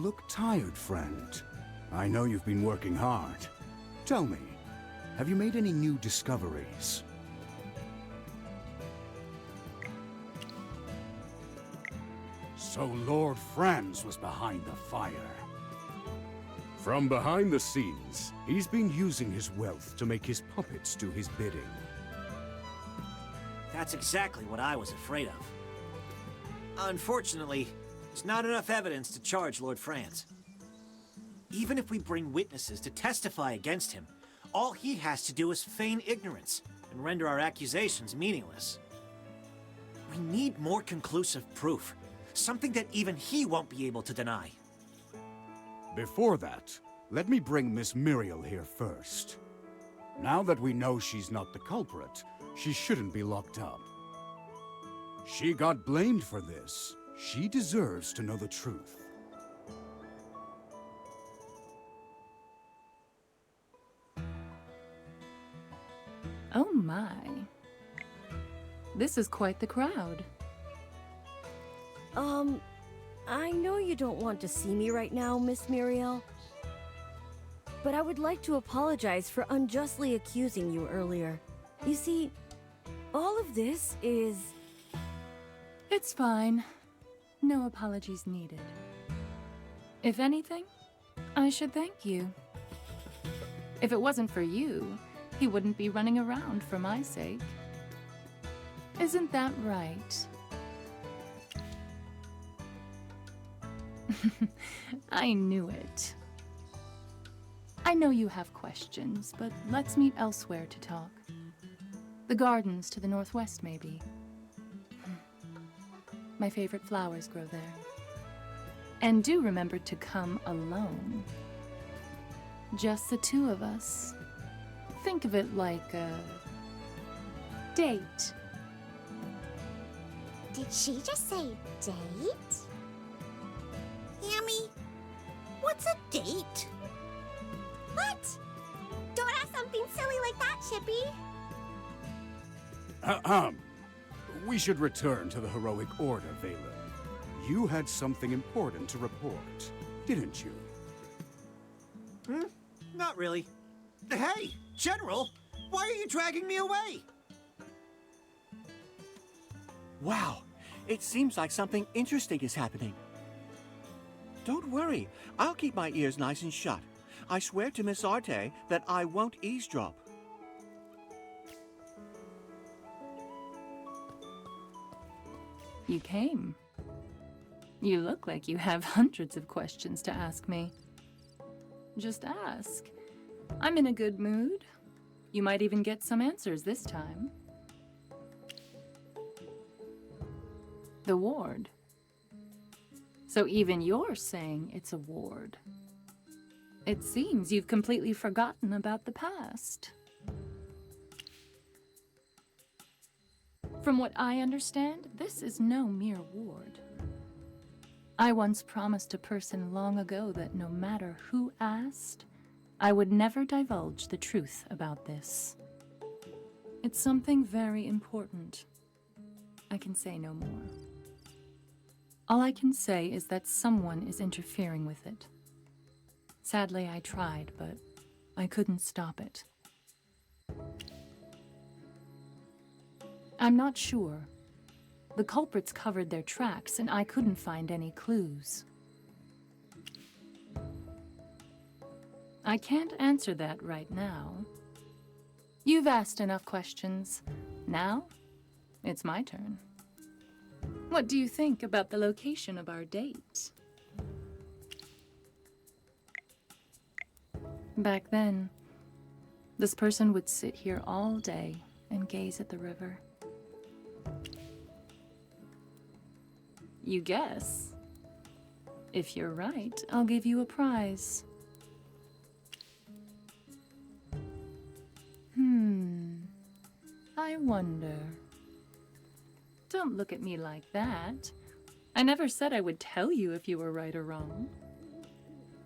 look tired, friend. I know you've been working hard. Tell me, have you made any new discoveries? So Lord Franz was behind the fire. From behind the scenes, he's been using his wealth to make his puppets do his bidding. That's exactly what I was afraid of. Unfortunately, there's not enough evidence to charge Lord Franz. Even if we bring witnesses to testify against him, all he has to do is feign ignorance and render our accusations meaningless. We need more conclusive proof, something that even he won't be able to deny. Before that, let me bring Miss Muriel here first. Now that we know she's not the culprit, she shouldn't be locked up. She got blamed for this. She deserves to know the truth. Oh my. This is quite the crowd. I know you don't want to see me right now, Miss Muriel. But I would like to apologize for unjustly accusing you earlier. You see, all of this is... It's fine. No apologies needed. If anything, I should thank you. If it wasn't for you, he wouldn't be running around for my sake. Isn't that right? I knew it. I know you have questions, but let's meet elsewhere to talk. The gardens to the northwest, maybe. My favorite flowers grow there. And do remember to come alone. Just the two of us. Think of it like a date. Did she just say date? Amy, what's a date? What? Don't ask something silly like that, Chippy. We should return to the heroic order, Valen. You had something important to report, didn't you? Not really. Hey, General! Why are you dragging me away? Wow, it seems like something interesting is happening. Don't worry, I'll keep my ears nice and shut. I swear to Miss Arte that I won't eavesdrop. You came. You look like you have hundreds of questions to ask me. Just ask. I'm in a good mood. You might even get some answers this time. The ward. So even you're saying it's a ward. It seems you've completely forgotten about the past. From what I understand, this is no mere ward. I once promised a person long ago that no matter who asked, I would never divulge the truth about this. It's something very important. I can say no more. All I can say is that someone is interfering with it. Sadly, I tried, but I couldn't stop it. I'm not sure. The culprits covered their tracks, and I couldn't find any clues. I can't answer that right now. You've asked enough questions. Now, it's my turn. What do you think about the location of our date? Back then, this person would sit here all day and gaze at the river. You guess? If you're right, I'll give you a prize. I wonder. Don't look at me like that. I never said I would tell you if you were right or wrong.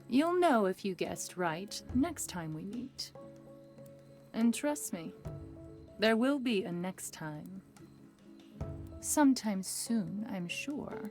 You'll know if you guessed right next time we meet. And trust me, there will be a next time. Sometime soon, I'm sure.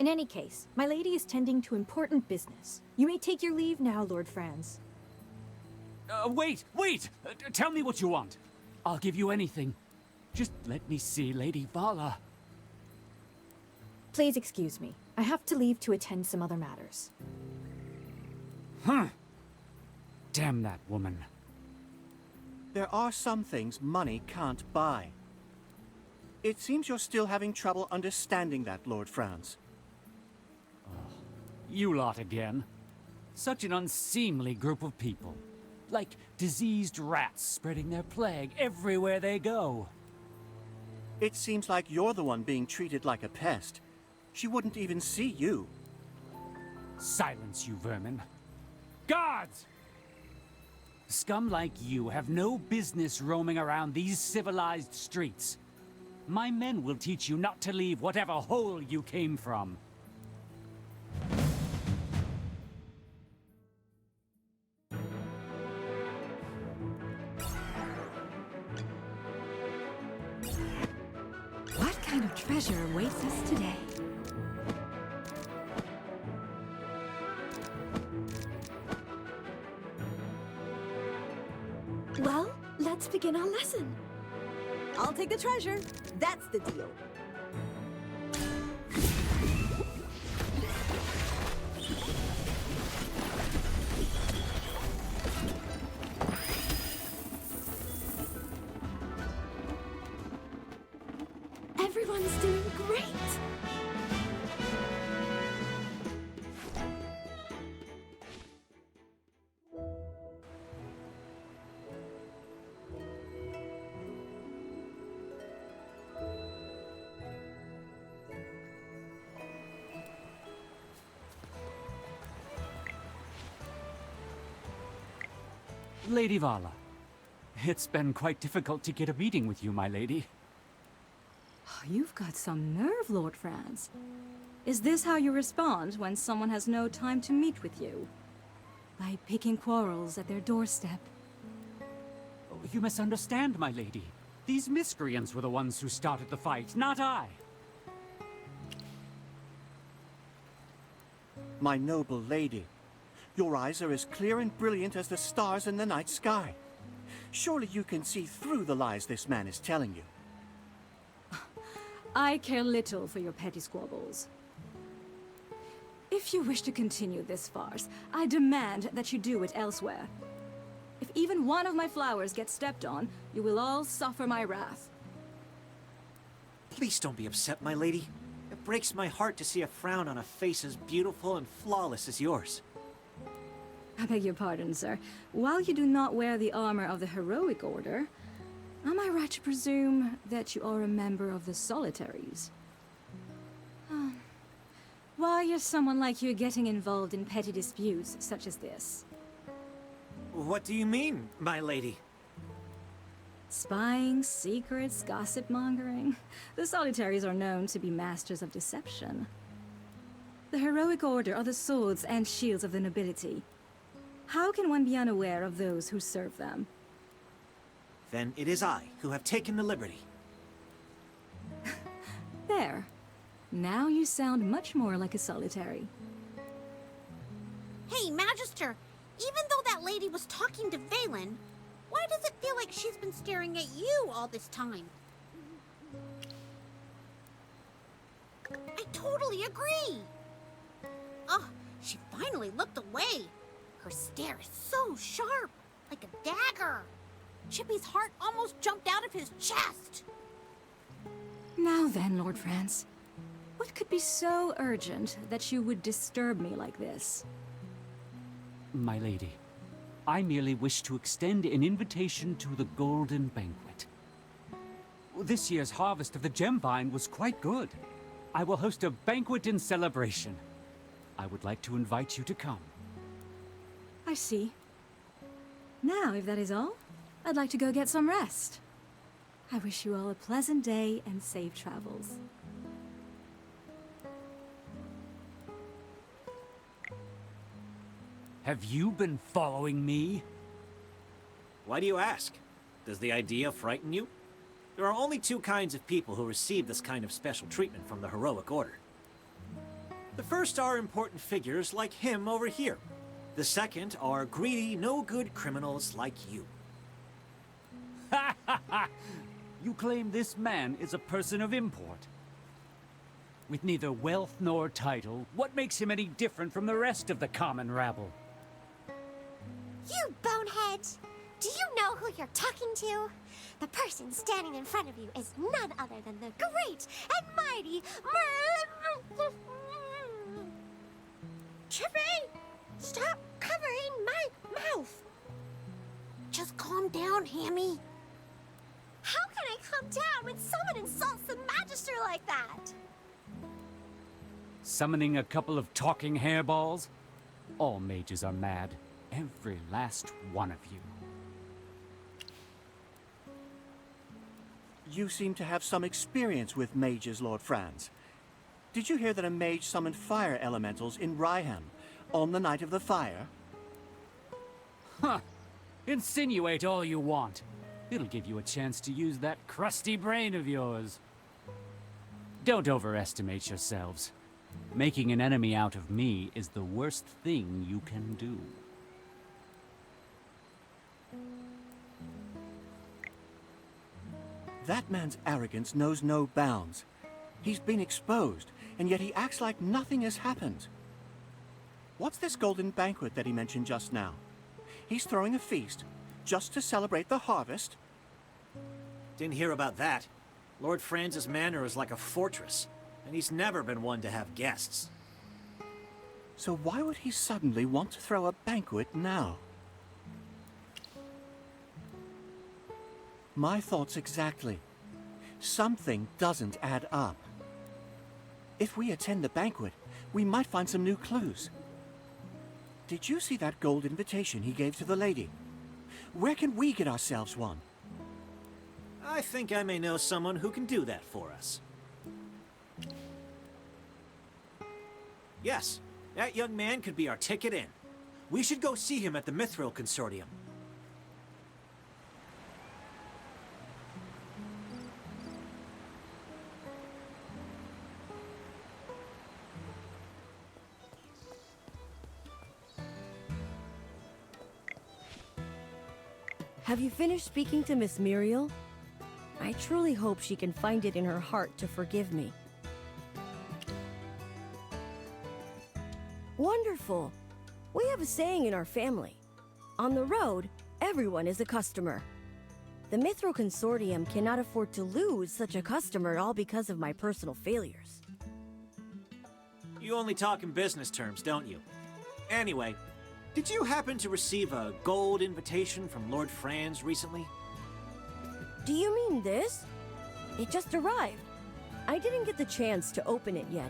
In any case, my lady is tending to important business. You may take your leave now, Lord Franz. Wait! Tell me what you want. I'll give you anything. Just let me see Lady Vala. Please excuse me. I have to leave to attend some other matters. Damn that woman. There are some things money can't buy. It seems you're still having trouble understanding that, Lord Franz. You lot again. Such an unseemly group of people. Like diseased rats spreading their plague everywhere they go. It seems like you're the one being treated like a pest. She wouldn't even see you. Silence, you vermin. Guards! Scum like you have no business roaming around these civilized streets. My men will teach you not to leave whatever hole you came from. What kind of treasure awaits us today? Well, let's begin our lesson. I'll take the treasure. That's the deal. Everyone's doing great. Lady Vala, it's been quite difficult to get a meeting with you, my lady. You've got some nerve, Lord Franz. Is this how you respond when someone has no time to meet with you? By picking quarrels at their doorstep? Oh, you misunderstand, my lady. These miscreants were the ones who started the fight, not I. My noble lady, your eyes are as clear and brilliant as the stars in the night sky. Surely you can see through the lies this man is telling you. I care little for your petty squabbles. If you wish to continue this farce, I demand that you do it elsewhere. If even one of my flowers gets stepped on, you will all suffer my wrath. Please don't be upset, my lady. It breaks my heart to see a frown on a face as beautiful and flawless as yours. I beg your pardon, sir. While you do not wear the armor of the Heroic Order, am I right to presume that you are a member of the Solitaries? Why is someone like you getting involved in petty disputes such as this? What do you mean, my lady? Spying, secrets, gossip-mongering. The Solitaries are known to be masters of deception. The Heroic Order are the swords and shields of the nobility. How can one be unaware of those who serve them? Then it is I who have taken the liberty. There. Now you sound much more like a Solitary. Hey, Magister, even though that lady was talking to Valen, why does it feel like she's been staring at you all this time? I totally agree. Oh, she finally looked away. Her stare is so sharp, like a dagger. Chippy's heart almost jumped out of his chest. Now then, Lord Franz. What could be so urgent that you would disturb me like this? My lady, I merely wish to extend an invitation to the Golden Banquet. This year's harvest of the gem vine was quite good. I will host a banquet in celebration. I would like to invite you to come. I see. Now, if that is all, I'd like to go get some rest. I wish you all a pleasant day and safe travels. Have you been following me? Why do you ask? Does the idea frighten you? There are only two kinds of people who receive this kind of special treatment from the Heroic Order. The first are important figures like him over here. The second are greedy, no-good criminals like you. Ha ha ha! You claim this man is a person of import. With neither wealth nor title, what makes him any different from the rest of the common rabble? You bonehead! Do you know who you're talking to? The person standing in front of you is none other than the great and mighty Merlin. Chippy! Stop covering my mouth! Just calm down, Hammy. How can I calm down when someone insults the Magister like that? Summoning a couple of talking hairballs? All mages are mad. Every last one of you. You seem to have some experience with mages, Lord Franz. Did you hear that a mage summoned fire elementals in Ryham on the night of the fire? Huh. Insinuate all you want. It'll give you a chance to use that crusty brain of yours. Don't overestimate yourselves. Making an enemy out of me is the worst thing you can do. That man's arrogance knows no bounds. He's been exposed, and yet he acts like nothing has happened. What's this golden banquet that he mentioned just now? He's throwing a feast just to celebrate the harvest? Didn't hear about that. Lord Franz's manor is like a fortress, and he's never been one to have guests. So why would he suddenly want to throw a banquet now? My thoughts exactly. Something doesn't add up. If we attend the banquet, we might find some new clues. Did you see that gold invitation he gave to the lady? Where can we get ourselves one? I think I may know someone who can do that for us. Yes, that young man could be our ticket in. We should go see him at the Mithril Consortium. Have you finished speaking to Miss Muriel? I truly hope she can find it in her heart to forgive me. Wonderful! We have a saying in our family. On the road, everyone is a customer. The Mithril Consortium cannot afford to lose such a customer all because of my personal failures. You only talk in business terms, don't you? Anyway, did you happen to receive a gold invitation from Lord Franz recently? Do you mean this? It just arrived. I didn't get the chance to open it yet.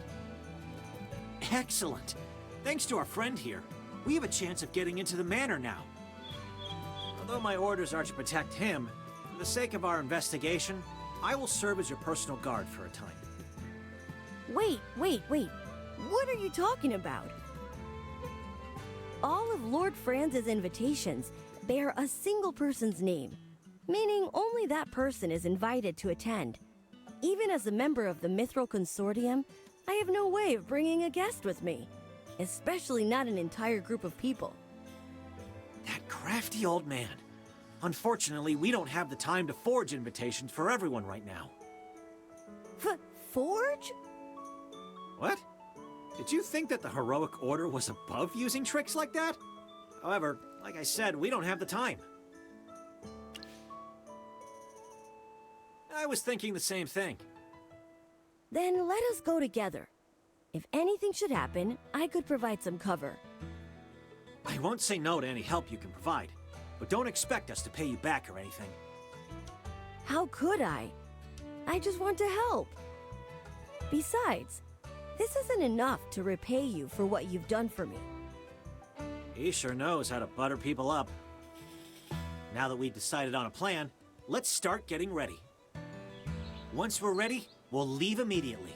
Excellent! Thanks to our friend here, we have a chance of getting into the manor now. Although my orders are to protect him, for the sake of our investigation, I will serve as your personal guard for a time. Wait. What are you talking about? All of Lord Franz's invitations bear a single person's name, meaning only that person is invited to attend. Even as a member of the Mithril Consortium, I have no way of bringing a guest with me, especially not an entire group of people. That crafty old man. Unfortunately, we don't have the time to forge invitations for everyone right now. Forge? What? Did you think that the heroic order was above using tricks like that? However, like I said, we don't have the time. I was thinking the same thing. Then let us go together. If anything should happen, I could provide some cover. I won't say no to any help you can provide, but don't expect us to pay you back or anything. How could I? I just want to help. Besides, this isn't enough to repay you for what you've done for me. He sure knows how to butter people up. Now that we've decided on a plan, let's start getting ready. Once we're ready, we'll leave immediately.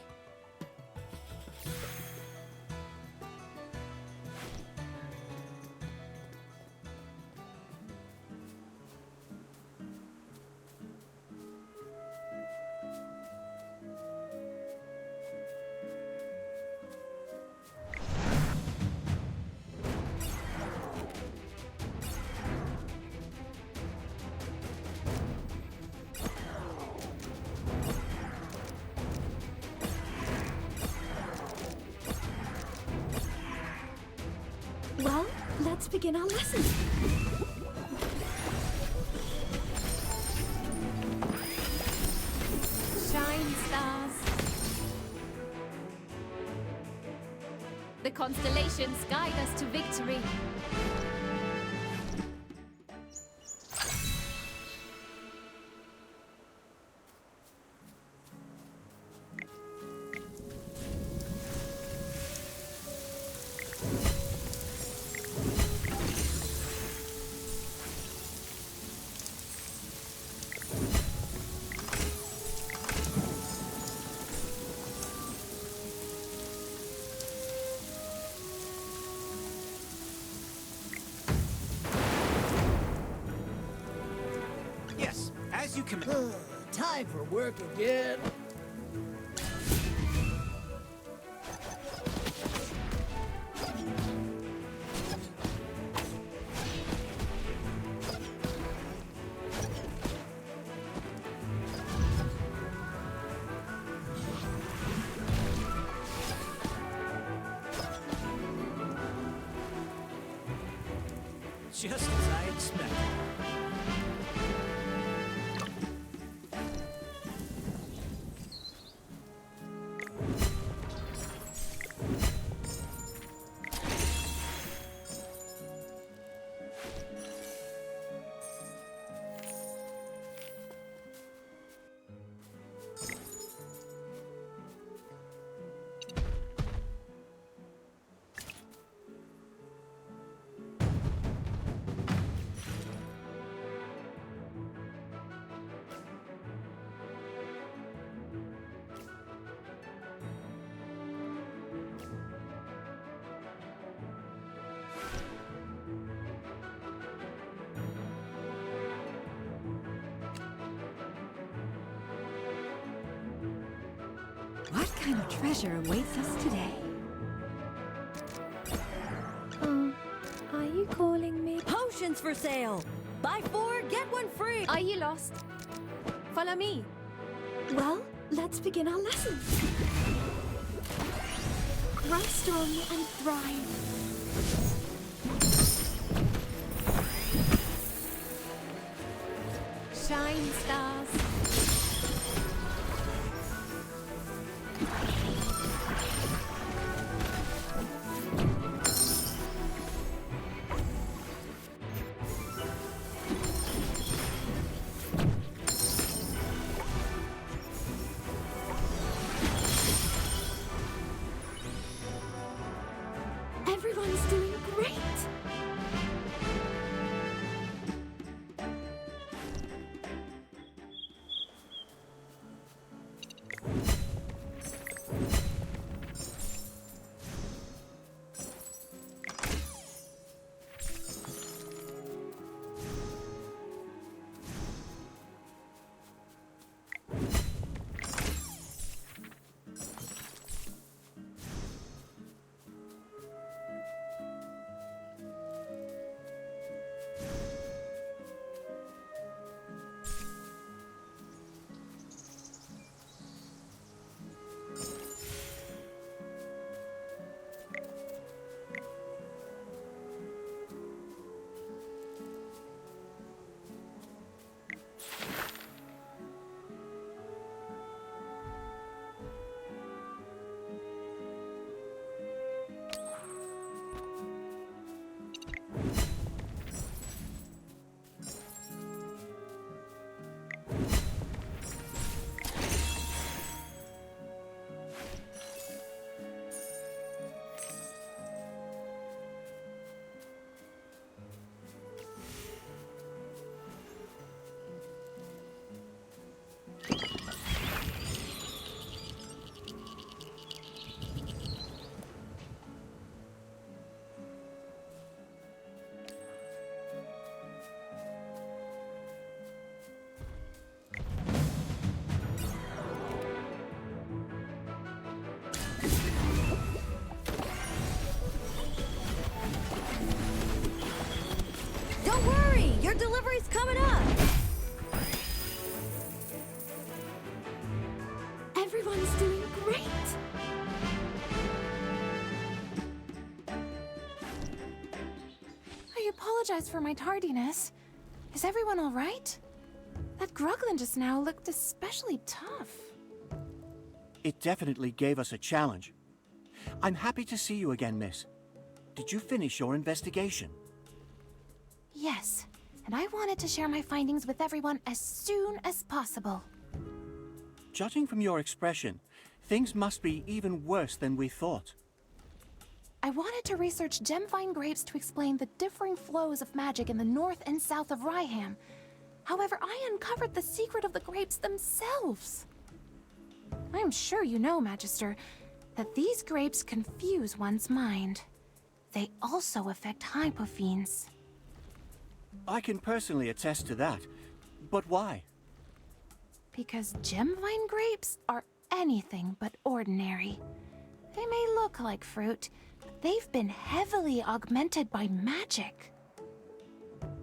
let's begin our lesson. Shine, stars. The constellations guide us to victory. Yes, as you command. Time for work again. Just as I expected. What kind of treasure awaits us today? Are you calling me? Potions for sale! Buy 4, get 1 free! Are you lost? Follow me. Well, let's begin our lesson. Grow strong and thrive. Shine, stars. Everyone's doing great. Don't worry, your delivery's coming up! Everyone's doing great. apologize for my tardiness. Is everyone all right? That Gruglin just now looked especially tough. It definitely gave us a challenge. I'm happy to see you again, miss. Did you finish your investigation? Yes, and I wanted to share my findings with everyone as soon as possible. Judging from your expression, things must be even worse than we thought. I wanted to research gemvine grapes to explain the differing flows of magic in the north and south of Ryham. However, I uncovered the secret of the grapes themselves. I'm sure you know, Magister, that these grapes confuse one's mind. They also affect hypophines. I can personally attest to that. But why? Because gemvine grapes are anything but ordinary. They may look like fruit, but they've been heavily augmented by magic.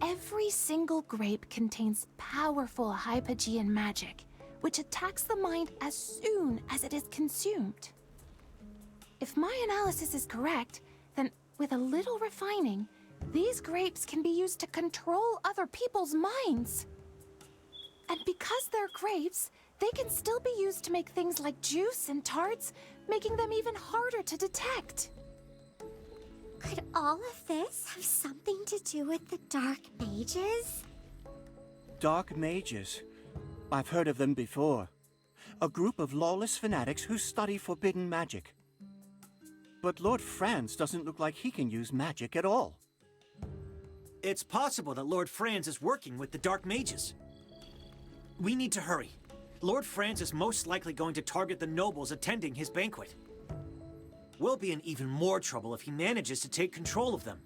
Every single grape contains powerful hypogean magic, which attacks the mind as soon as it is consumed. If my analysis is correct, then with a little refining, these grapes can be used to control other people's minds. And because they're grapes, they can still be used to make things like juice and tarts, making them even harder to detect. Could all of this have something to do with the Dark Mages? Dark Mages. I've heard of them before. A group of lawless fanatics who study forbidden magic. But Lord Franz doesn't look like he can use magic at all. It's possible that Lord Franz is working with the Dark Mages. We need to hurry. Lord Franz is most likely going to target the nobles attending his banquet. We'll be in even more trouble if he manages to take control of them.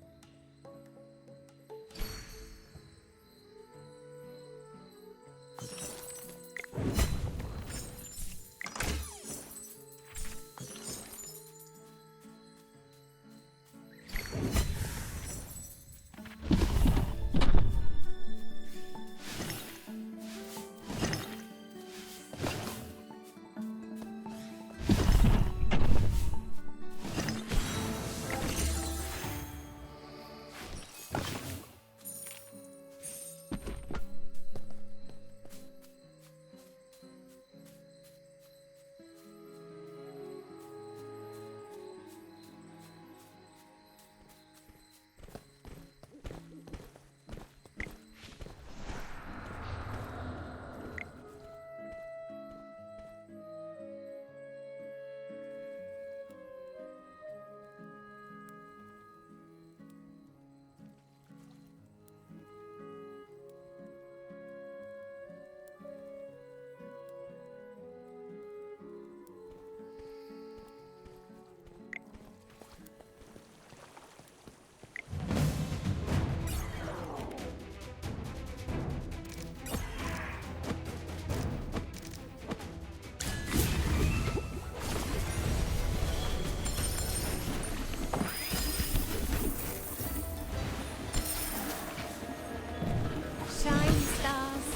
Shine, stars.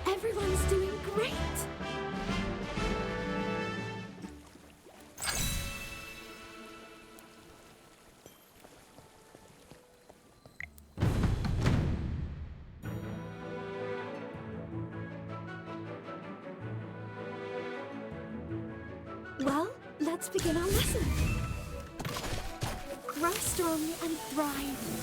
Everyone's doing great! Well, let's begin our lesson. Grow strong and thrive.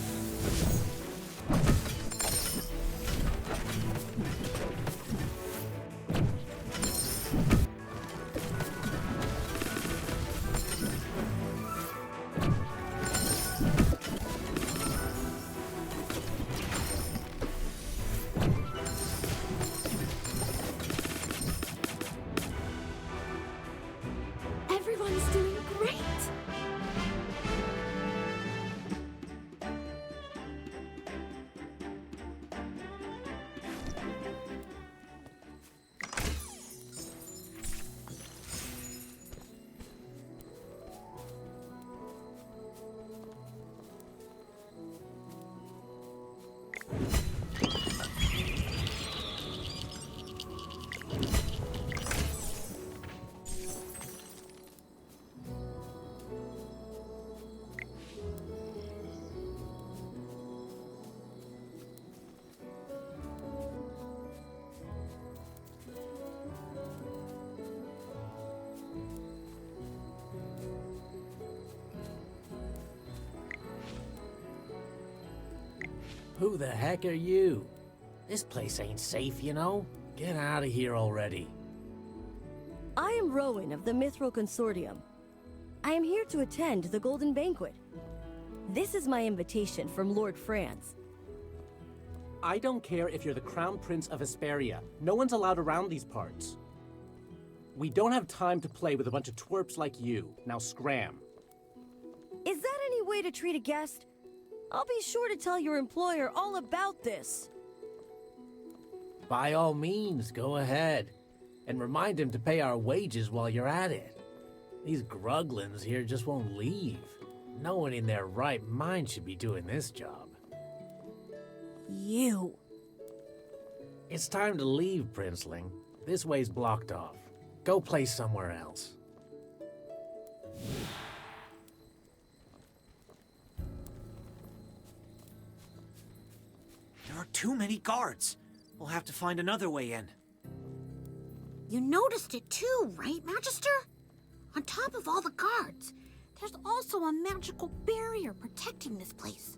Everyone's doing great! Who the heck are you? This place ain't safe, you know? Get out of here already. I am Rowan of the Mithril Consortium. I am here to attend the Golden Banquet. This is my invitation from Lord France. I don't care if you're the Crown Prince of Hesperia. No one's allowed around these parts. We don't have time to play with a bunch of twerps like you. Now scram. Is that any way to treat a guest? I'll be sure to tell your employer all about this. By all means, go ahead. And remind him to pay our wages while you're at it. These gruglins here just won't leave. No one in their right mind should be doing this job. You. It's time to leave, Princeling. This way's blocked off. Go play somewhere else. There are too many guards. We'll have to find another way in. You noticed it too, right, Magister? On top of all the guards, there's also a magical barrier protecting this place.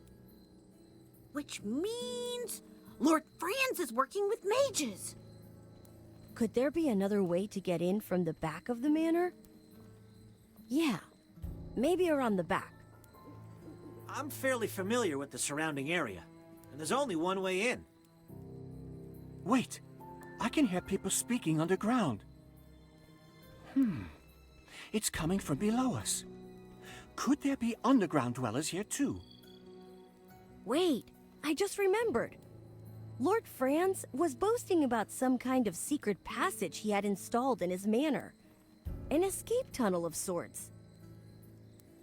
Which means Lord Franz is working with mages. Could there be another way to get in from the back of the manor? Yeah, maybe around the back. I'm fairly familiar with the surrounding area, and there's only one way in. Wait! I can hear people speaking underground. It's coming from below us. Could there be underground dwellers here too? Wait, I just remembered. Lord Franz was boasting about some kind of secret passage he had installed in his manor. An escape tunnel of sorts.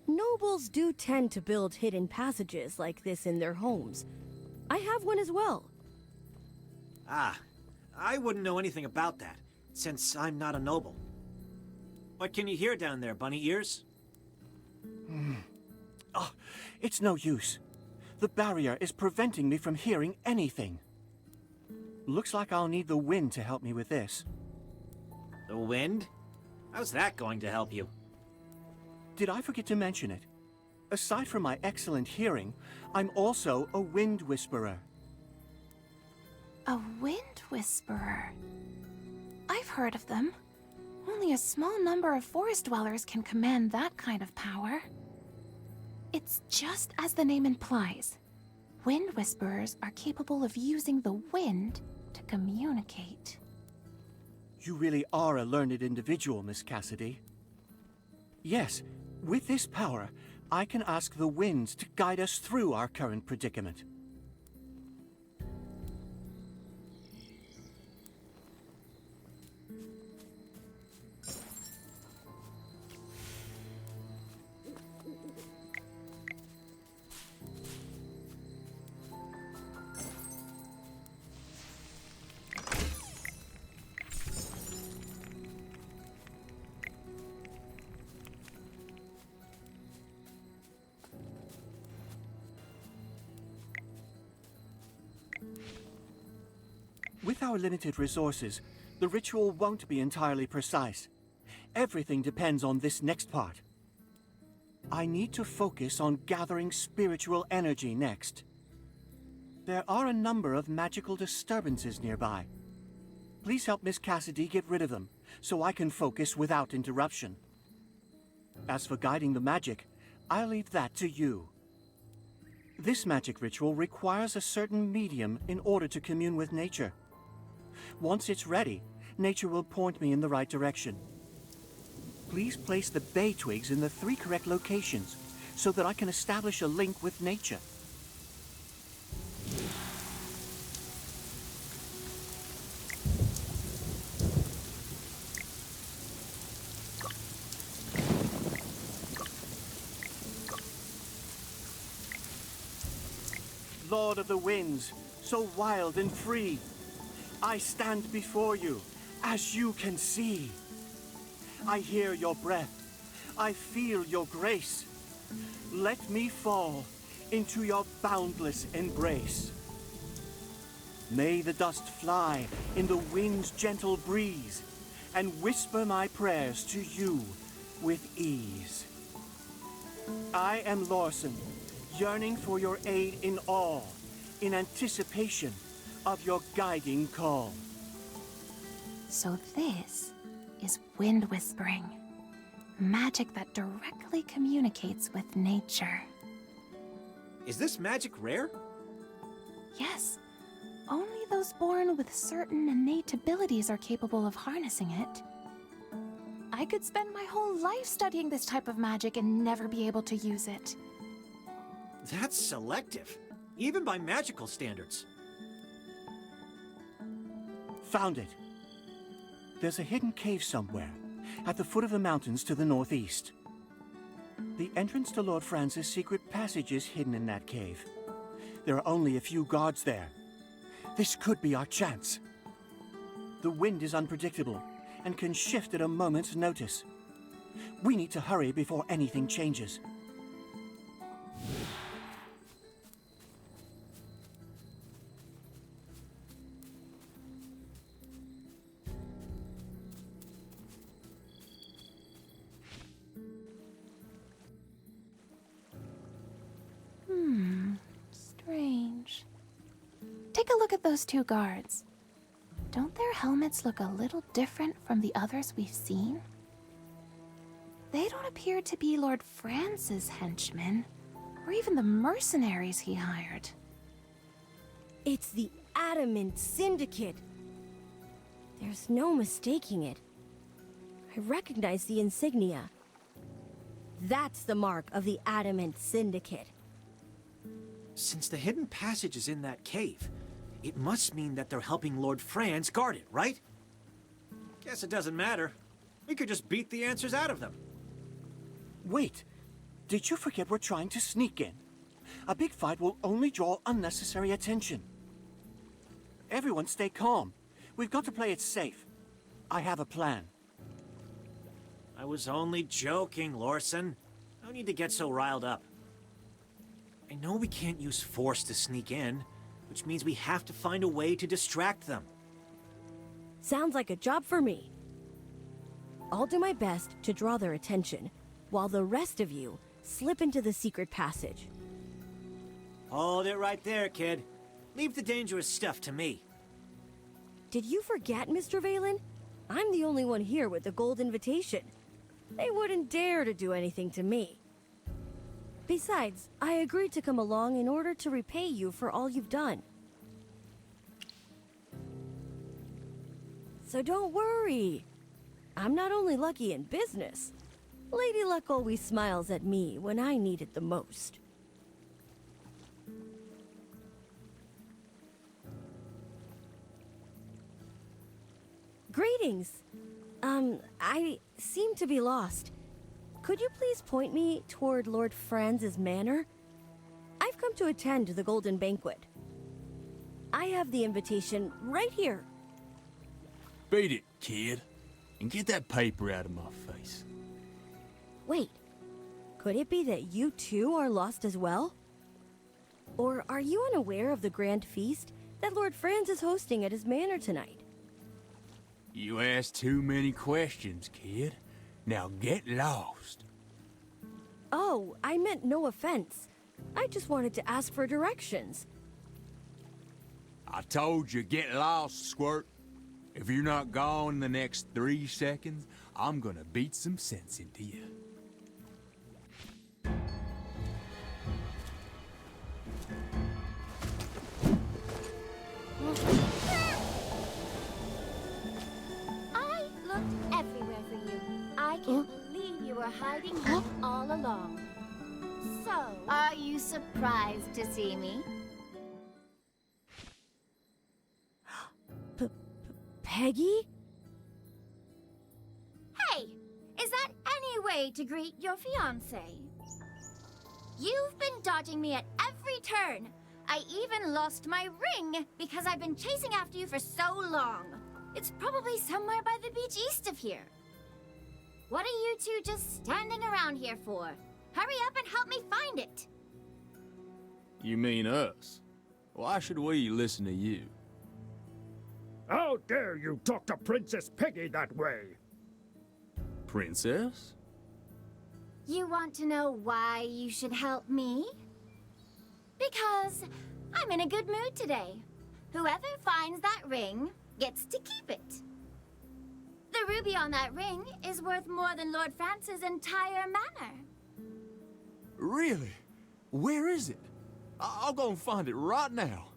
Nobles do tend to build hidden passages like this in their homes. I have one as well. Ah, I wouldn't know anything about that, since I'm not a noble. What can you hear down there, bunny ears? Oh, it's no use. The barrier is preventing me from hearing anything. Looks like I'll need the wind to help me with this. The wind? How's that going to help you? Did I forget to mention it? Aside from my excellent hearing, I'm also a wind whisperer. A wind whisperer. I've heard of them. Only a small number of forest dwellers can command that kind of power. It's just as the name implies. Wind whisperers are capable of using the wind to communicate. You really are a learned individual, Miss Cassidy. Yes, with this power, I can ask the winds to guide us through our current predicament. With our limited resources, the ritual won't be entirely precise. Everything depends on this next part. I need to focus on gathering spiritual energy next. There are a number of magical disturbances nearby. Please help Miss Cassidy get rid of them, so I can focus without interruption. As for guiding the magic, I'll leave that to you. This magic ritual requires a certain medium in order to commune with nature. Once it's ready, nature will point me in the right direction. Please place the bay twigs in the 3 correct locations so that I can establish a link with nature. Lord of the winds, so wild and free, I stand before you, as you can see. I hear your breath. I feel your grace. Let me fall into your boundless embrace. May the dust fly in the wind's gentle breeze, and whisper my prayers to you with ease. I am Lorson, yearning for your aid in all, in anticipation of your guiding call. So this is wind whispering. Magic that directly communicates with nature. Is this magic rare? Yes, only those born with certain innate abilities are capable of harnessing it. I could spend my whole life studying this type of magic and never be able to use it. That's selective, even by magical standards. Found it. There's a hidden cave somewhere, at the foot of the mountains to the northeast. The entrance to Lord Franz's secret passage is hidden in that cave. There are only a few guards there. This could be our chance. The wind is unpredictable and can shift at a moment's notice. We need to hurry before anything changes. Strange. Take a look at those two guards. Don't their helmets look a little different from the others we've seen? They don't appear to be Lord Franz's henchmen, or even the mercenaries he hired. It's the Adamant Syndicate. There's no mistaking it. I recognize the insignia. That's the mark of the Adamant Syndicate. Since the hidden passage is in that cave, it must mean that they're helping Lord Franz guard it, right? Guess it doesn't matter. We could just beat the answers out of them. Wait, did you forget we're trying to sneak in? A big fight will only draw unnecessary attention. Everyone stay calm. We've got to play it safe. I have a plan. I was only joking, Lorson. No need to get so riled up. I know we can't use force to sneak in, which means we have to find a way to distract them. Sounds like a job for me. I'll do my best to draw their attention, while the rest of you slip into the secret passage. Hold it right there, kid. Leave the dangerous stuff to me. Did you forget, Mr. Valen? I'm the only one here with the gold invitation. They wouldn't dare to do anything to me. Besides, I agreed to come along in order to repay you for all you've done. So don't worry. I'm not only lucky in business. Lady Luck always smiles at me when I need it the most. Greetings. I seem to be lost. Could you please point me toward Lord Franz's manor? I've come to attend the Golden Banquet. I have the invitation right here. Beat it, kid. And get that paper out of my face. Wait, could it be that you too are lost as well? Or are you unaware of the grand feast that Lord Franz is hosting at his manor tonight? You asked too many questions, kid. Now get lost. Oh, I meant no offense. I just wanted to ask for directions. I told you, get lost, Squirt. If you're not gone in the next 3 seconds, I'm gonna beat some sense into you. I looked everywhere for you. I can't believe you were hiding here all along. So, are you surprised to see me? Peggy? Hey, is that any way to greet your fiancé? You've been dodging me at every turn. I even lost my ring because I've been chasing after you for so long. It's probably somewhere by the beach east of here. What are you two just standing around here for? Hurry up and help me find it. You mean us? Why should we listen to you? How dare you talk to Princess Peggy that way? Princess? You want to know why you should help me? Because I'm in a good mood today. Whoever finds that ring gets to keep it. The ruby on that ring is worth more than Lord Francis' entire manor. Really? Where is it? I'll go and find it right now.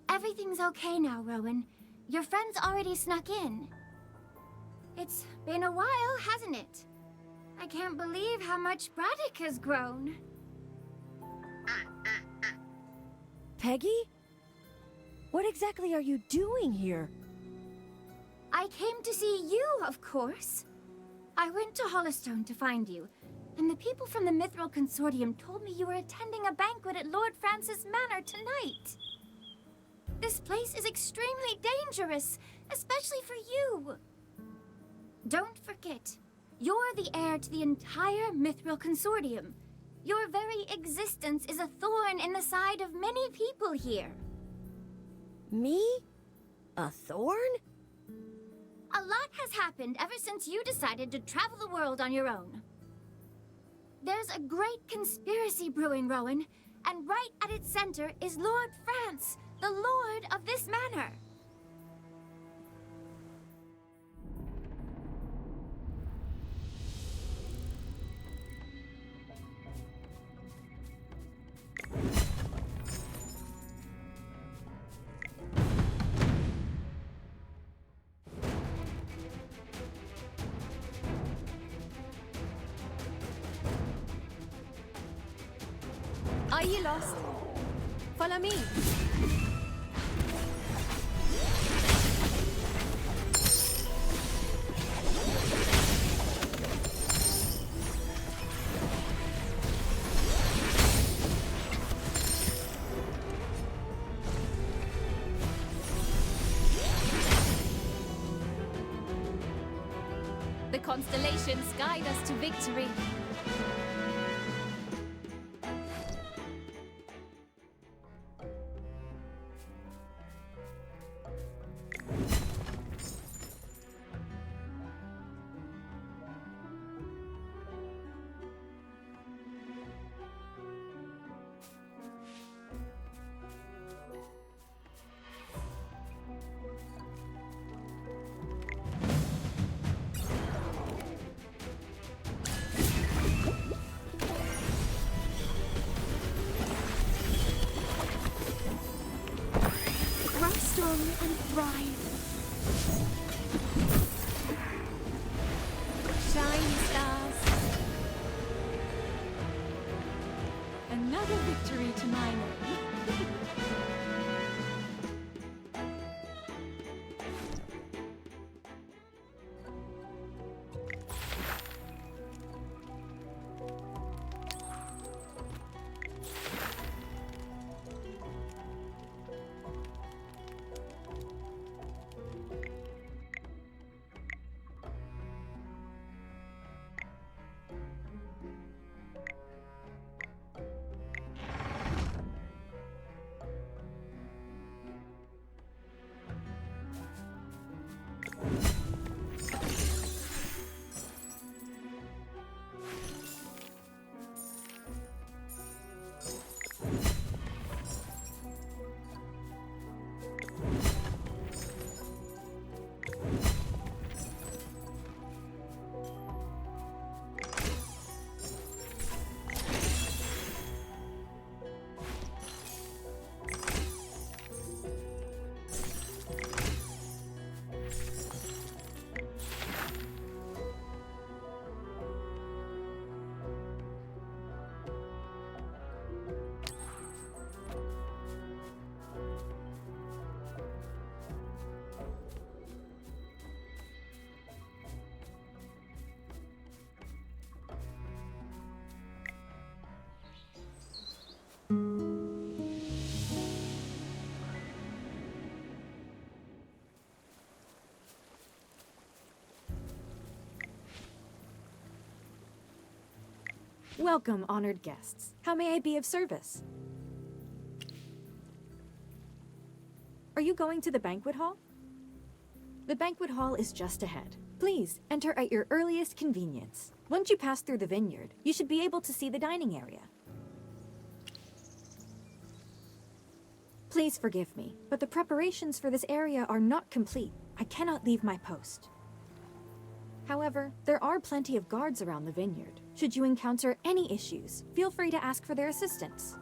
Everything's okay now, Rowan. Your friend's already snuck in. It's been a while, hasn't it? I can't believe how much Braddock has grown. Peggy? What exactly are you doing here? I came to see you, of course. I went to Hollowstone to find you, and the people from the Mithril Consortium told me you were attending a banquet at Lord Francis' manor tonight. This place is extremely dangerous, especially for you. Don't forget, you're the heir to the entire Mithril Consortium. Your very existence is a thorn in the side of many people here. Me? A thorn? A lot has happened ever since you decided to travel the world on your own. There's a great conspiracy brewing, Rowan, and right at its center is Lord France, the lord of this manor. Are you lost? Follow me. The constellations guide us to victory. Strong and thrive. Shine, stars. Another victory to my name. Welcome, honored guests. How may I be of service? Are you going to the banquet hall? The banquet hall is just ahead. Please, enter at your earliest convenience. Once you pass through the vineyard, you should be able to see the dining area. Please forgive me, but the preparations for this area are not complete. I cannot leave my post. However, there are plenty of guards around the vineyard. Should you encounter any issues, feel free to ask for their assistance.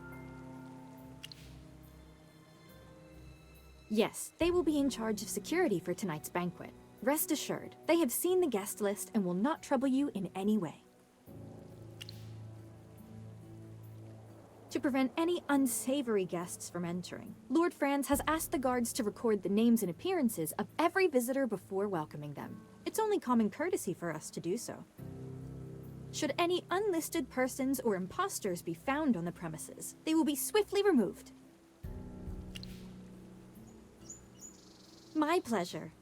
Yes, they will be in charge of security for tonight's banquet. Rest assured, they have seen the guest list and will not trouble you in any way. To prevent any unsavory guests from entering, Lord Franz has asked the guards to record the names and appearances of every visitor before welcoming them. It's only common courtesy for us to do so. Should any unlisted persons or imposters be found on the premises, they will be swiftly removed. My pleasure.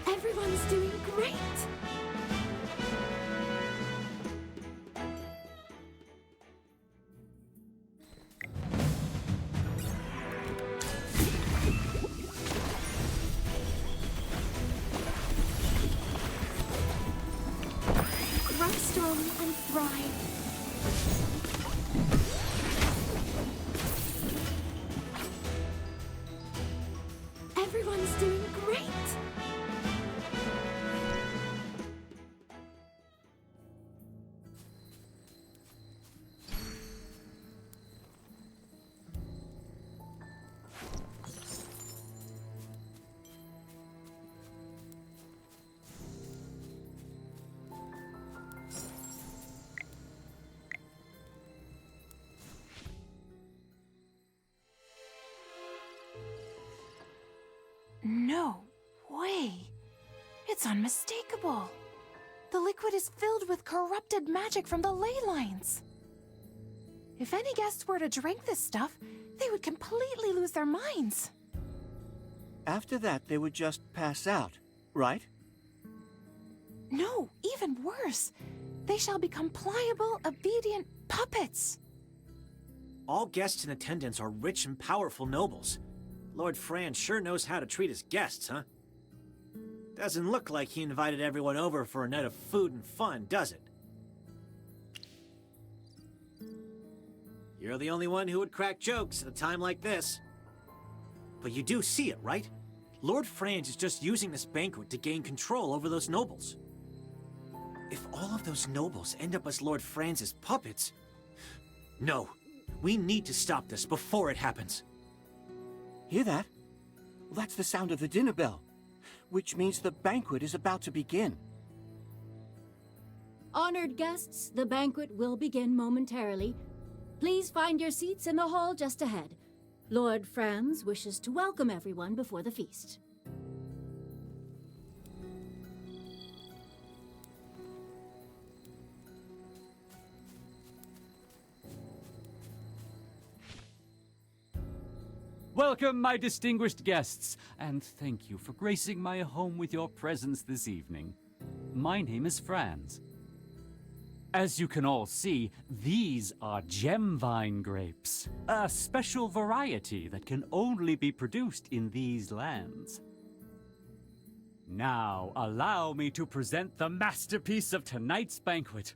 Everyone's doing great! Rest on and thrive. Everyone's doing great! No way. It's unmistakable. The liquid is filled with corrupted magic from the ley lines. If any guests were to drink this stuff, they would completely lose their minds. After that, they would just pass out, right? No, even worse. They shall become pliable, obedient puppets. All guests in attendance are rich and powerful nobles. Lord Franz sure knows how to treat his guests, huh? Doesn't look like he invited everyone over for a night of food and fun, does it? You're the only one who would crack jokes at a time like this. But you do see it, right? Lord Franz is just using this banquet to gain control over those nobles. If all of those nobles end up as Lord Franz's puppets... No, we need to stop this before it happens. Hear that? That's the sound of the dinner bell, which means the banquet is about to begin. Honored guests, the banquet will begin momentarily. Please find your seats in the hall just ahead. Lord Franz wishes to welcome everyone before the feast. Welcome, my distinguished guests, and thank you for gracing my home with your presence this evening. My name is Franz. As you can all see, these are gemvine grapes, a special variety that can only be produced in these lands. Now, allow me to present the masterpiece of tonight's banquet.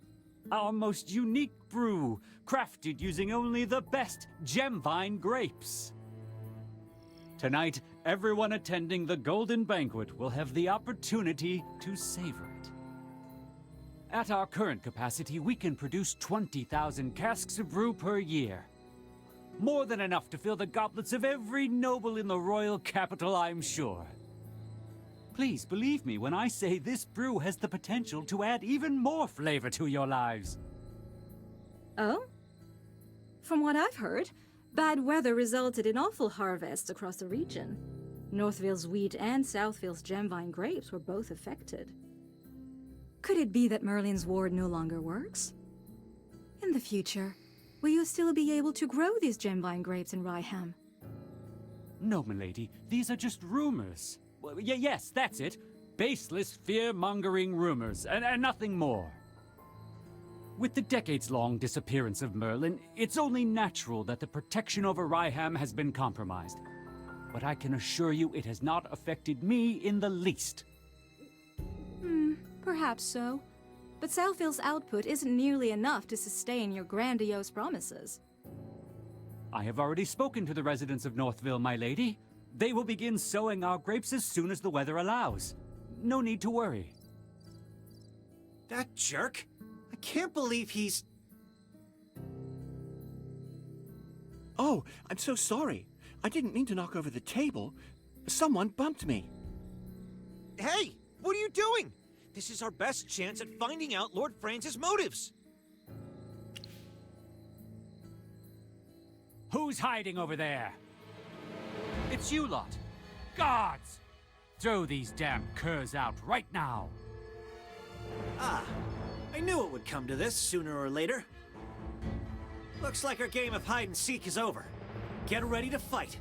Our most unique brew, crafted using only the best Gemvine grapes. Tonight, everyone attending the Golden Banquet will have the opportunity to savor it. At our current capacity, we can produce 20,000 casks of brew per year. More than enough to fill the goblets of every noble in the royal capital, I'm sure. Please believe me when I say this brew has the potential to add even more flavor to your lives. Oh? From what I've heard, bad weather resulted in awful harvests across the region. Northville's wheat and Southville's gemvine grapes were both affected. Could it be that Merlin's ward no longer works? In the future, will you still be able to grow these gemvine grapes in Ryham? No, milady, these are just rumors. Well, yes, that's it. Baseless, fear-mongering rumors, and nothing more. With the decades-long disappearance of Merlin, it's only natural that the protection over Ryham has been compromised. But I can assure you it has not affected me in the least. Perhaps so. But Southville's output isn't nearly enough to sustain your grandiose promises. I have already spoken to the residents of Northville, my lady. They will begin sowing our grapes as soon as the weather allows. No need to worry. That jerk? I can't believe he's... Oh, I'm so sorry. I didn't mean to knock over the table. Someone bumped me. Hey! What are you doing? This is our best chance at finding out Lord Francis' motives. Who's hiding over there? It's you lot. Guards! Throw these damn curs out right now. Ah, I knew it would come to this sooner or later. Looks like our game of hide and seek is over. Get ready to fight.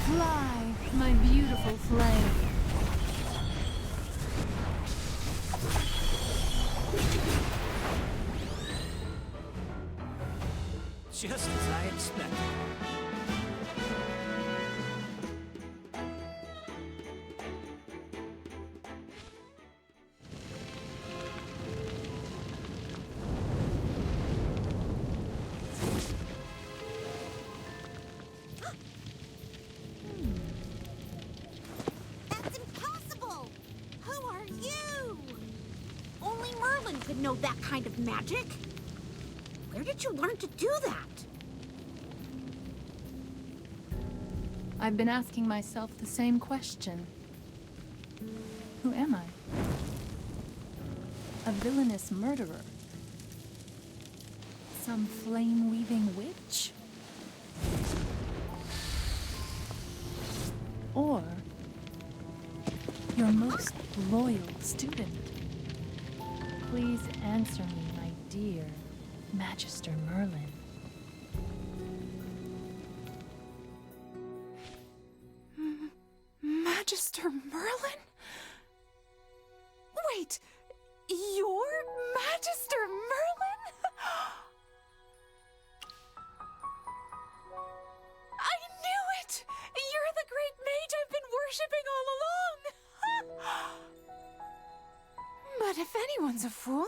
Fly, my beautiful flame. Just as I expected. That's impossible! Who are you? Only Merlin could know that kind of magic. Where did you learn to do that? I've been asking myself the same question. Who am I? A villainous murderer? Some flame-weaving witch? Or your most loyal student? Please answer me, my dear Magister Merlin. Magister Merlin? Wait, you're Magister Merlin? I knew it! You're the great mage I've been worshipping all along! But if anyone's a fool,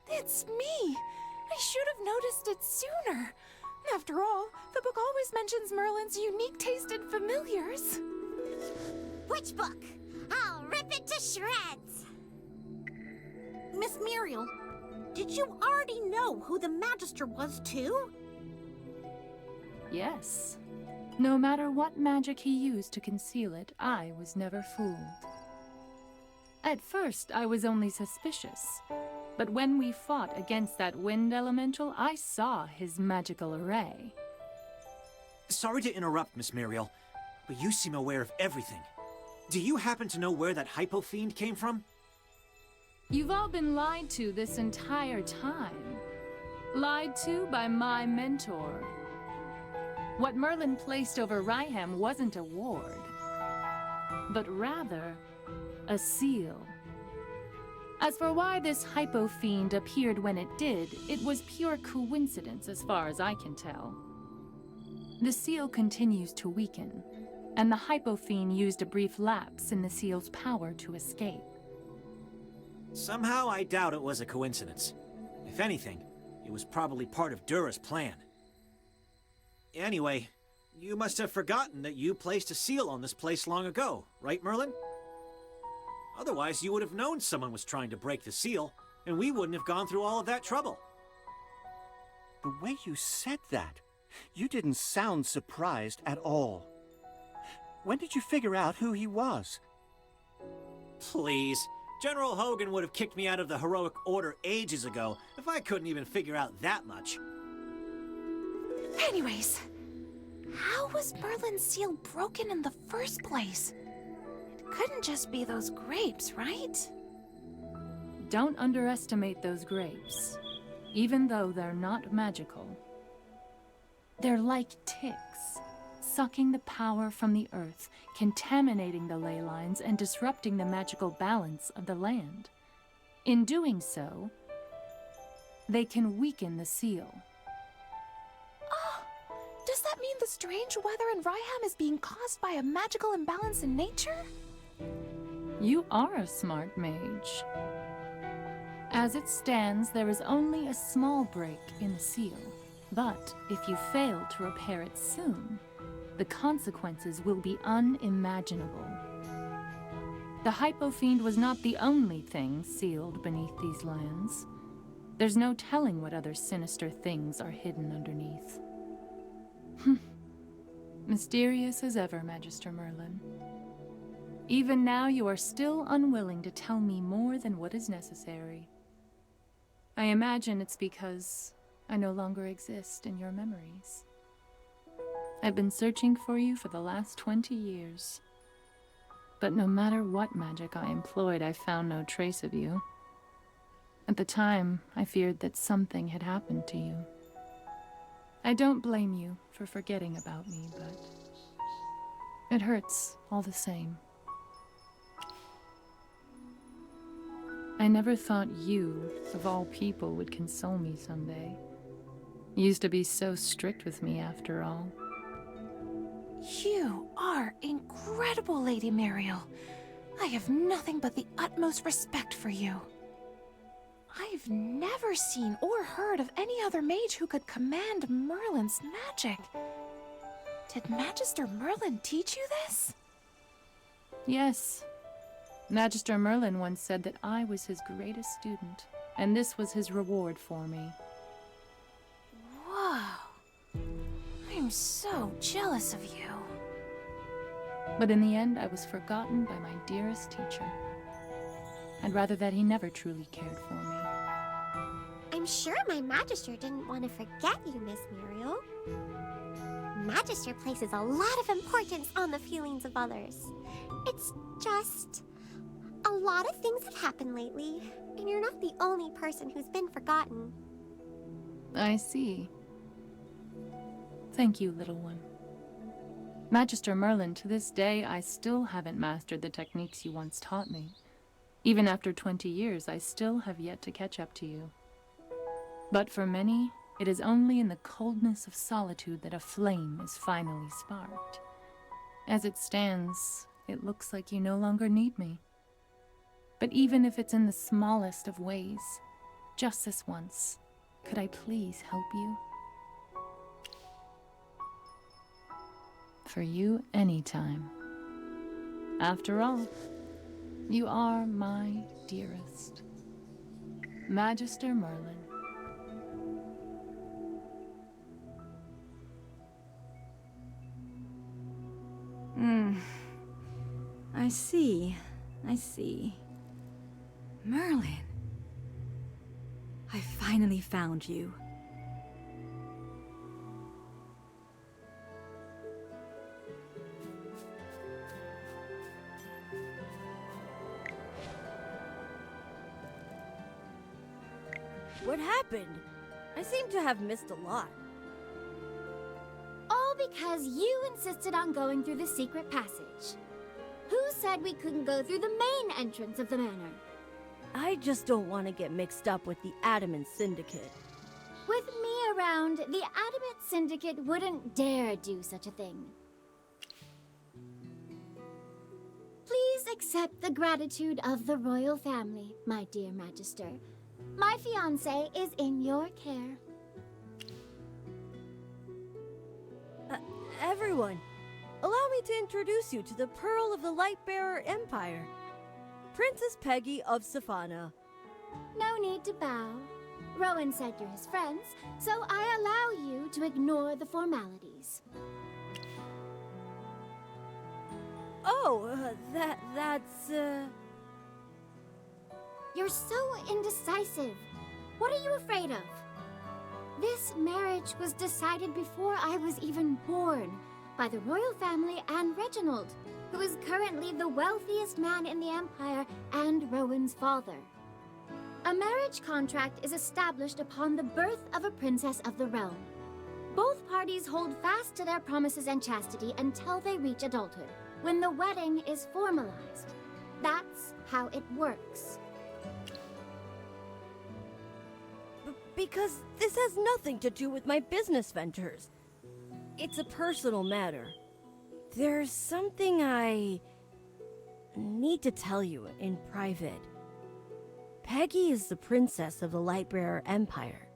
it's me. I should have noticed it sooner. After all, the book always mentions Merlin's unique taste in familiars. Which book? I'll rip it to shreds! Miss Muriel, did you already know who the Magister was, too? Yes. No matter what magic he used to conceal it, I was never fooled. At first, I was only suspicious. But when we fought against that wind elemental, I saw his magical array. Sorry to interrupt, Miss Muriel, but you seem aware of everything. Do you happen to know where that hypo fiend came from? You've all been lied to this entire time. Lied to by my mentor. What Merlin placed over Ryham wasn't a ward, but rather a seal. As for why this hypo fiend appeared when it did, it was pure coincidence as far as I can tell. The seal continues to weaken, and the hypo fiend used a brief lapse in the seal's power to escape. Somehow I doubt it was a coincidence. If anything, it was probably part of Dura's plan. Anyway, you must have forgotten that you placed a seal on this place long ago, right, Merlin? Otherwise, you would have known someone was trying to break the seal, and we wouldn't have gone through all of that trouble. The way you said that, you didn't sound surprised at all. When did you figure out who he was? Please. General Hogan would have kicked me out of the Heroic Order ages ago if I couldn't even figure out that much. Anyways, how was Merlin's seal broken in the first place? It couldn't just be those grapes, right? Don't underestimate those grapes, even though they're not magical. They're like ticks, sucking the power from the earth, contaminating the ley lines and disrupting the magical balance of the land. In doing so, they can weaken the seal. Oh, does that mean the strange weather in Ryham is being caused by a magical imbalance in nature? You are a smart mage. As it stands, there is only a small break in the seal. But if you fail to repair it soon, the consequences will be unimaginable. The hypo fiend was not the only thing sealed beneath these lands. There's no telling what other sinister things are hidden underneath. Mysterious as ever, Magister Merlin. Even now, you are still unwilling to tell me more than what is necessary. I imagine it's because I no longer exist in your memories. I've been searching for you for the last 20 years. But no matter what magic I employed, I found no trace of you. At the time, I feared that something had happened to you. I don't blame you for forgetting about me, but it hurts all the same. I never thought you, of all people, would console me someday. You used to be so strict with me, after all. You are incredible, Lady Muriel. I have nothing but the utmost respect for you. I've never seen or heard of any other mage who could command Merlin's magic. Did Magister Merlin teach you this? Yes. Magister Merlin once said that I was his greatest student, and this was his reward for me. Whoa. I'm so jealous of you. But in the end, I was forgotten by my dearest teacher. I'd rather that he never truly cared for me. I'm sure my Magister didn't want to forget you, Miss Muriel. Magister places a lot of importance on the feelings of others. It's just... a lot of things have happened lately, and you're not the only person who's been forgotten. I see. Thank you, little one. Magister Merlin, to this day, I still haven't mastered the techniques you once taught me. Even after 20 years, I still have yet to catch up to you. But for many, it is only in the coldness of solitude that a flame is finally sparked. As it stands, it looks like you no longer need me. But even if it's in the smallest of ways, just this once, could I please help you? For you, anytime. After all, you are my dearest. Magister Merlin. I see. Merlin. I finally found you. What happened? I seem to have missed a lot. All because you insisted on going through the secret passage. Who said we couldn't go through the main entrance of the manor? I just don't want to get mixed up with the Adamant Syndicate. With me around, the Adamant Syndicate wouldn't dare do such a thing. Please accept the gratitude of the royal family, my dear Magister. My fiancé is in your care. Everyone, allow me to introduce you to the Pearl of the Lightbearer Empire, Princess Peggy of Safana. No need to bow. Rowan said you're his friends, so I allow you to ignore the formalities. Oh, that's... You're so indecisive. What are you afraid of? This marriage was decided before I was even born by the royal family and Reginald, who is currently the wealthiest man in the Empire and Rowan's father. A marriage contract is established upon the birth of a princess of the realm. Both parties hold fast to their promises and chastity until they reach adulthood, when the wedding is formalized. That's how it works. Because this has nothing to do with my business ventures. It's a personal matter. There's something I need to tell you in private. Peggy is the princess of the Lightbearer Empire.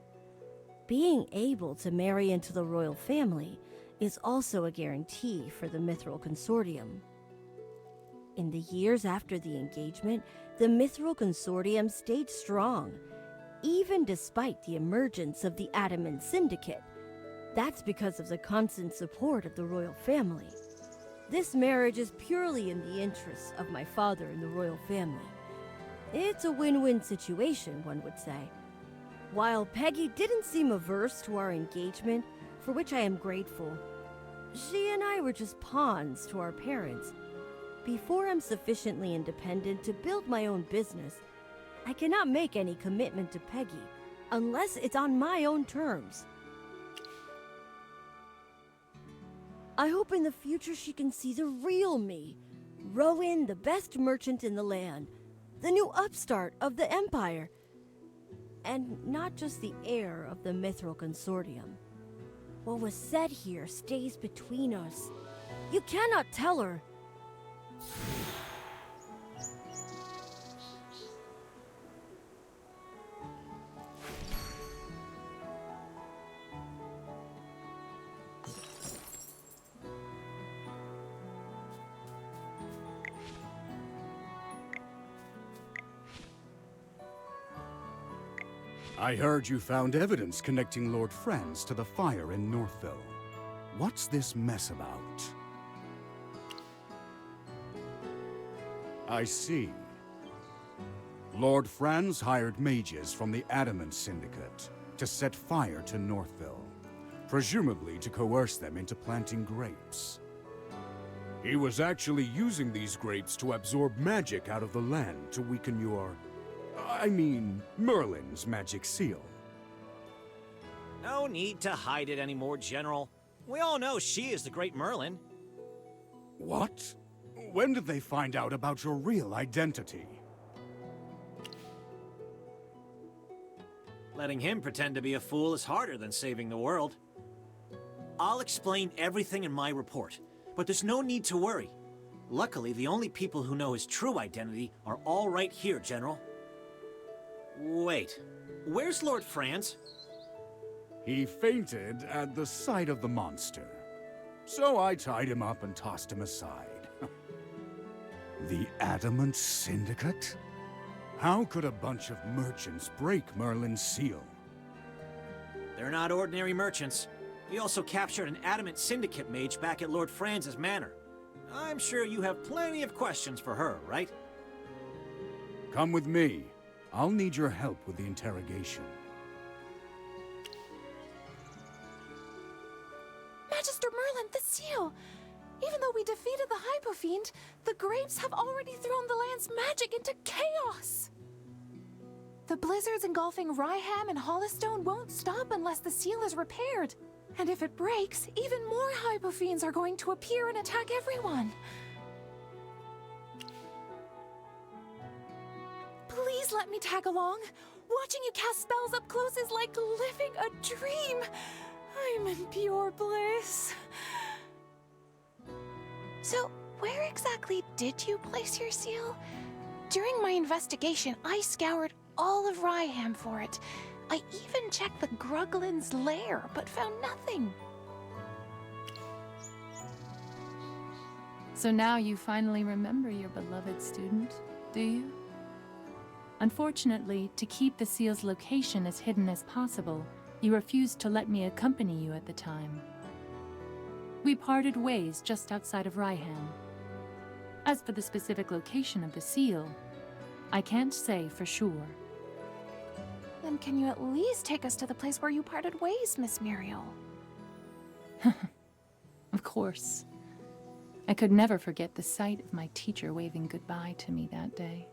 Being able to marry into the royal family is also a guarantee for the Mithril Consortium. In the years after the engagement, the Mithril Consortium stayed strong, even despite the emergence of the Adamant Syndicate. That's because of the constant support of the royal family. This marriage is purely in the interests of my father and the royal family. It's a win-win situation, one would say. While Peggy didn't seem averse to our engagement, for which I am grateful, she and I were just pawns to our parents. Before I'm sufficiently independent to build my own business, I cannot make any commitment to Peggy unless it's on my own terms. I hope in the future she can see the real me, Rowan, the best merchant in the land, the new upstart of the Empire, and not just the heir of the Mithril Consortium. What was said here stays between us. You cannot tell her. I heard you found evidence connecting Lord Franz to the fire in Northville. What's this mess about? I see. Lord Franz hired mages from the Adamant Syndicate to set fire to Northville, presumably to coerce them into planting grapes. He was actually using these grapes to absorb magic out of the land to weaken Merlin's magic seal. No need to hide it anymore, General. We all know she is the great Merlin. What? When did they find out about your real identity? Letting him pretend to be a fool is harder than saving the world. I'll explain everything in my report, but there's no need to worry. Luckily, the only people who know his true identity are all right here, General. Wait, where's Lord Franz? He fainted at the sight of the monster. So I tied him up and tossed him aside. The Adamant Syndicate? How could a bunch of merchants break Merlin's seal? They're not ordinary merchants. We also captured an Adamant Syndicate mage back at Lord Franz's manor. I'm sure you have plenty of questions for her, right? Come with me. I'll need your help with the interrogation. Magister Merlin, the seal! Even though we defeated the Hypofiend, the grapes have already thrown the land's magic into chaos! The blizzards engulfing Ryham and Hollystone won't stop unless the seal is repaired. And if it breaks, even more Hypofiends are going to appear and attack everyone. Please let me tag along. Watching you cast spells up close is like living a dream. I'm in pure bliss. So, where exactly did you place your seal? During my investigation, I scoured all of Ryham for it. I even checked the Gruglin's lair, but found nothing. So now you finally remember your beloved student, do you? Unfortunately, to keep the seal's location as hidden as possible, you refused to let me accompany you at the time. We parted ways just outside of Ryham. As for the specific location of the seal, I can't say for sure. Then can you at least take us to the place where you parted ways, Miss Muriel? Of course. I could never forget the sight of my teacher waving goodbye to me that day.